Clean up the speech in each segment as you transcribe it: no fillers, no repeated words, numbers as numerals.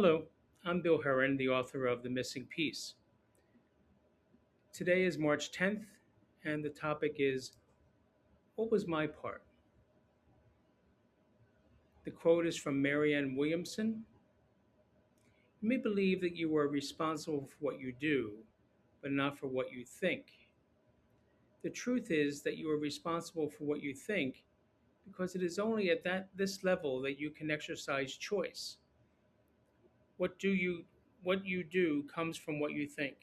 Hello, I'm Bill Heran, the author of The Missing Piece. Today is March 10th, and the topic is What was my part? The quote is from Marianne Williamson. You may believe that you are responsible for what you do, but not for what you think. The truth is that you are responsible for what you think because it is only at this level that you can exercise choice. What do you what you do comes from what you think.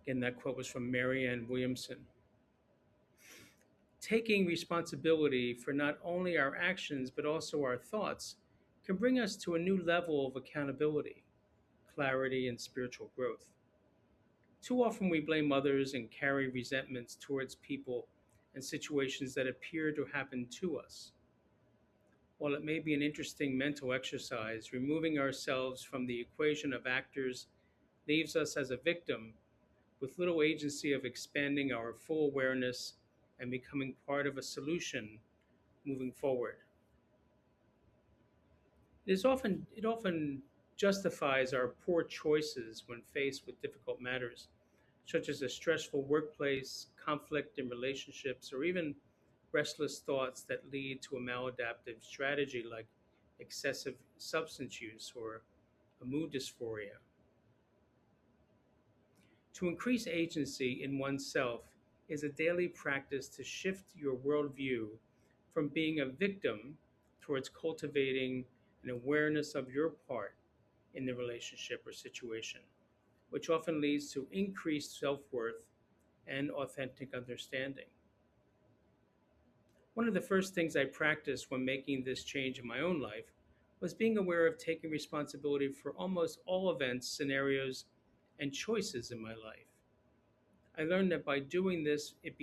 Again, that quote was from Marianne Williamson. Taking responsibility for not only our actions but also our thoughts can bring us to a new level of accountability, clarity, and spiritual growth. Too often we blame others and carry resentments towards people and situations that appear to happen to us. While it may be an interesting mental exercise, removing ourselves from the equation of actors leaves us as a victim with little agency of expanding our full awareness and becoming part of a solution moving forward. It often justifies our poor choices when faced with difficult matters, such as a stressful workplace, conflict in relationships, or even restless thoughts that lead to a maladaptive strategy like excessive substance use or a mood dysphoria. To increase agency in oneself is a daily practice to shift your worldview from being a victim towards cultivating an awareness of your part in the relationship or situation, which often leads to increased self worth and authentic understanding. One of the first things I practiced when making this change in my own life was being aware of taking responsibility for almost all events, scenarios, and choices in my life. I learned that by doing this, it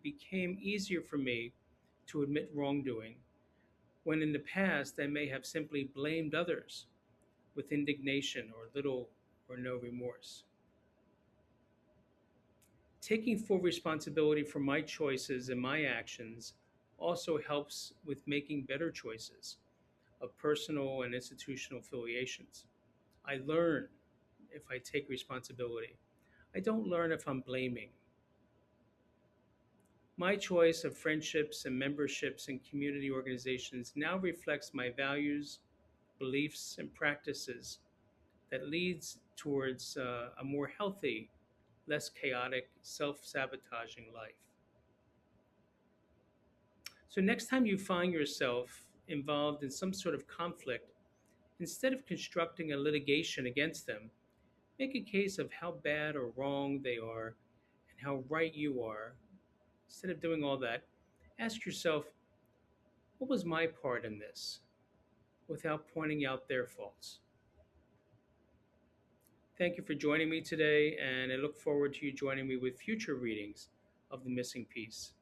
became easier for me to admit wrongdoing, when in the past I may have simply blamed others with indignation or little or no remorse. Taking full responsibility for my choices and my actions also helps with making better choices of personal and institutional affiliations. I learn if I take responsibility. I don't learn if I'm blaming. My choice of friendships and memberships in community organizations now reflects my values, beliefs, and practices that leads towards a more healthy, less chaotic, self-sabotaging life. So next time you find yourself involved in some sort of conflict, instead of constructing a litigation against them, make a case of how bad or wrong they are and how right you are. Instead of doing all that, ask yourself, what was my part in this? Without pointing out their faults. Thank you for joining me today, and I look forward to you joining me with future readings of The Missing Piece.